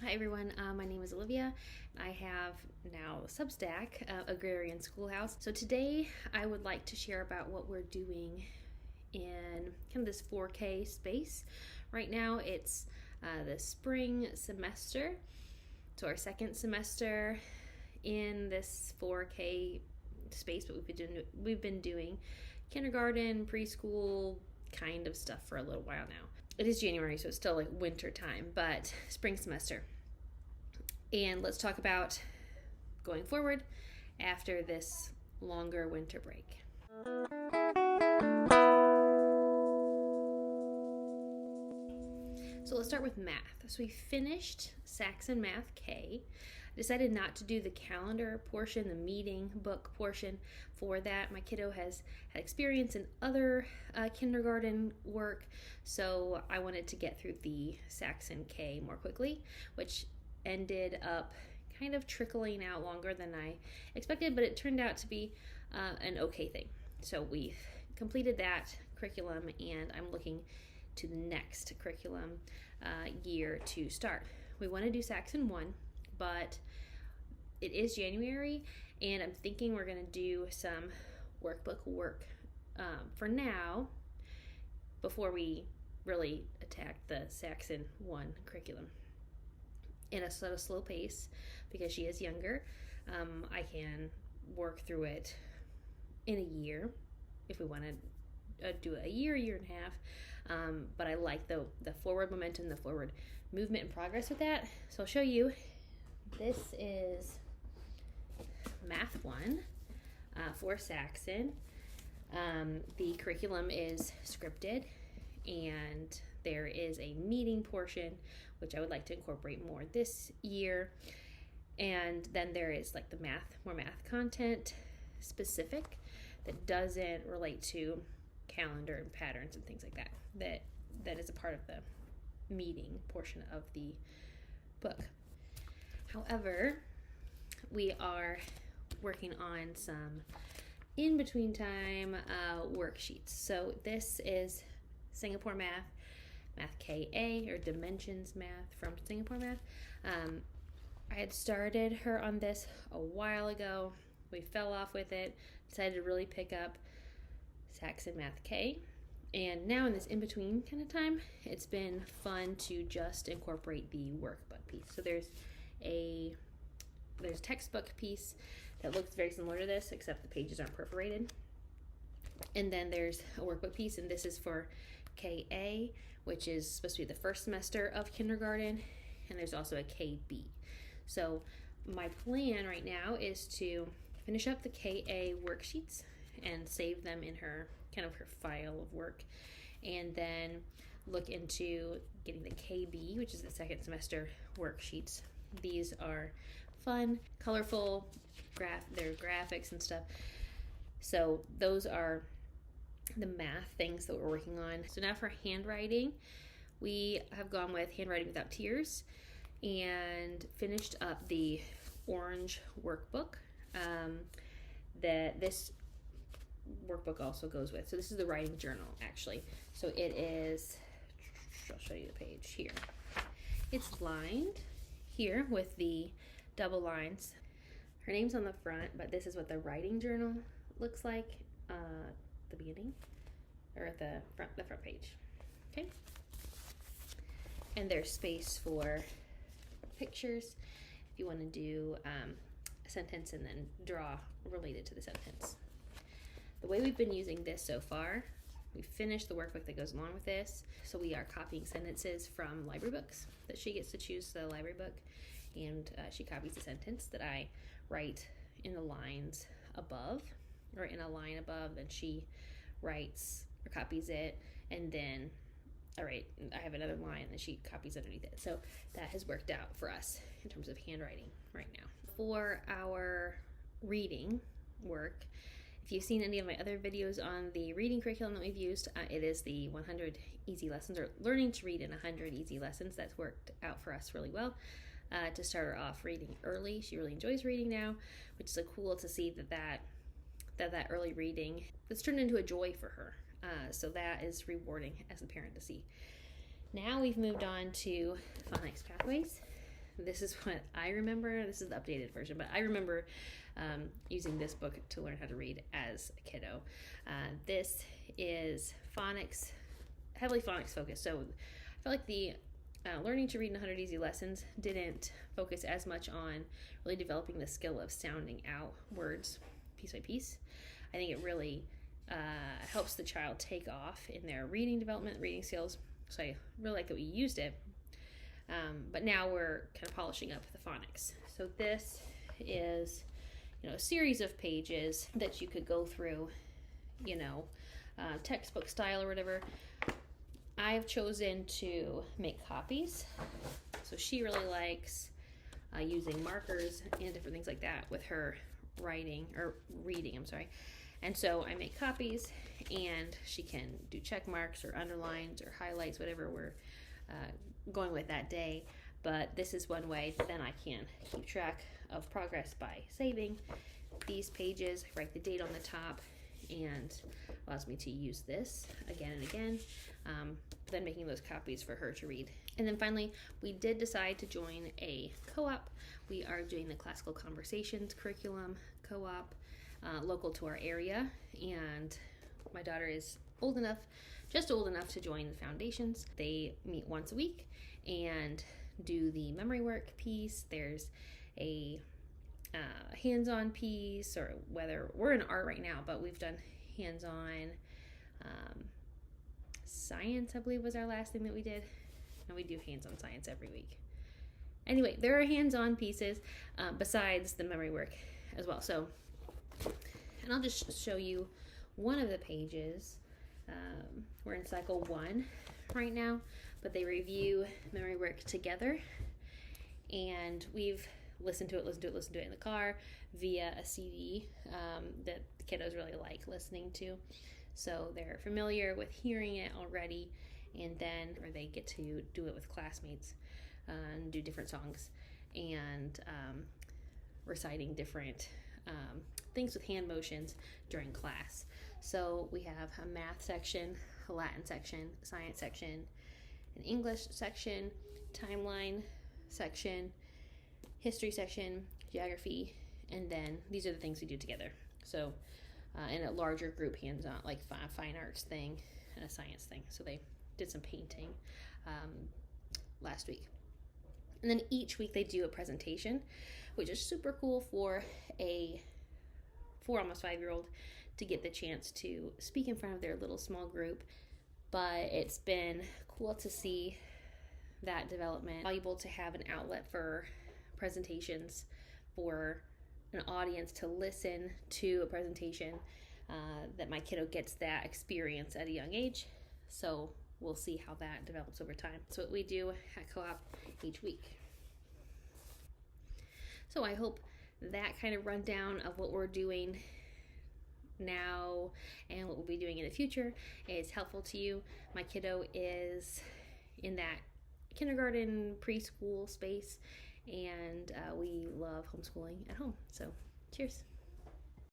Hi everyone, my name is Olivia. I have now Substack, Agrarian Schoolhouse. So today I would like to share about what we're doing in kind of this 4K space. Right now it's the spring semester, so our second semester in this 4K space, but we've been doing kindergarten, preschool kind of stuff for a little while now. It is January, so it's still like winter time, but spring semester. And let's talk about going forward after this longer winter break. So let's start with math. So we finished Saxon Math K. I decided not to do the calendar portion, the meeting book portion for that. My kiddo has had experience in other kindergarten work, so I wanted to get through the Saxon K more quickly, which ended up kind of trickling out longer than I expected, but it turned out to be an okay thing. So we've completed that curriculum, and I'm looking to the next curriculum year to start. We want to do Saxon 1, but it is January, and I'm thinking we're going to do some workbook work for now before we really attack the Saxon 1 curriculum. In a sort of slow pace, because she is younger. I can work through it in a year if we want to do a year and a half. But I like the forward momentum, the forward movement and progress with that. So I'll show you. This is Math 1 for Saxon. The curriculum is scripted, and there is a meeting portion, which I would like to incorporate more this year. And then there is like the more math content specific that doesn't relate to calendar and patterns and things like that. That is a part of the meeting portion of the book. However, we are working on some in-between time worksheets. So this is Singapore Math KA, or Dimensions Math from Singapore Math. I had started her on this a while ago. We fell off with it, decided to really pick up Saxon Math K. And now in this in-between kind of time, it's been fun to just incorporate the workbook piece. So there's a textbook piece that looks very similar to this, except the pages aren't perforated. And then there's a workbook piece, and this is for KA, which is supposed to be the first semester of kindergarten, and there's also a KB. So my plan right now is to finish up the KA worksheets and save them in her file of work, and then look into getting the KB, which is the second semester worksheets. These are fun, colorful, they're graphics and stuff. So those are the math things that we're working on. So now for handwriting, we have gone with Handwriting Without Tears and finished up the orange workbook that this workbook also goes with. So this is the writing journal, actually. So it is, I'll show you the page here. It's lined here with the double lines. Her name's on the front, but this is what the writing journal looks like. The beginning, or at the front page. Okay, and there's space for pictures if you want to do a sentence and then draw related to the sentence. The way we've been using this so far, we finished the workbook that goes along with this, so we are copying sentences from library books that she gets to choose the library book, and she copies the sentence that I write in the lines above, or in a line above, then she writes or copies it, and then I have another line and she copies underneath it. So that has worked out for us in terms of handwriting right now. For our reading work, if you've seen any of my other videos on the reading curriculum that we've used, it is the 100 easy lessons, or learning to read in 100 easy lessons. That's worked out for us really well. To start her off reading early. She really enjoys reading now, which is so cool to see that early reading that's turned into a joy for her. So that is rewarding as a parent to see. Now we've moved on to Phonics Pathways. this is what I remember. This is the updated version, but I remember using this book to learn how to read as a kiddo. This is phonics, heavily phonics focused. So I feel like the Learning to Read in 100 Easy Lessons didn't focus as much on really developing the skill of sounding out words piece by piece. I think it really helps the child take off in their reading development, reading skills. So I really like that we used it. But now we're kind of polishing up the phonics. So this is, a series of pages that you could go through, textbook style or whatever. I've chosen to make copies. So she really likes using markers and different things like that with her reading. And so I make copies, and she can do check marks or underlines or highlights, whatever we're going with that day. But this is one way then I can keep track of progress by saving these pages, write the date on the top, and allows me to use this again and again, then making those copies for her to read. And then finally, we did decide to join a co-op. We are doing the Classical Conversations curriculum co-op, local to our area, and my daughter is just old enough to join the foundations. They meet once a week and do the memory work piece. There's a hands-on piece, or whether we're in art right now, but we've done hands-on science, I believe was our last thing that we did. And we do hands-on science every week. Anyway, there are hands-on pieces besides the memory work as well. So, and I'll just show you one of the pages. We're in cycle 1 right now, but they review memory work together, and we've listened to it in the car via a CD that the kiddos really like listening to. So they're familiar with hearing it already, or they get to do it with classmates and do different songs and reciting different things with hand motions during class. So we have a math section, a Latin section, a science section, an English section, timeline section, history section, geography, and then these are the things we do together. So in a larger group hands-on, like fine arts thing and a science thing. So they did some painting last week. And then each week they do a presentation, which is super cool for a 4, almost 5-year-old to get the chance to speak in front of their little small group. But it's been cool to see that development, valuable to have an outlet for presentations, for an audience to listen to a presentation, that my kiddo gets that experience at a young age. So we'll see how that develops over time. That's what we do at co-op each week. So I hope that kind of rundown of what we're doing now and what we'll be doing in the future is helpful to you. My kiddo is in that kindergarten, preschool space, and we love homeschooling at home. So cheers.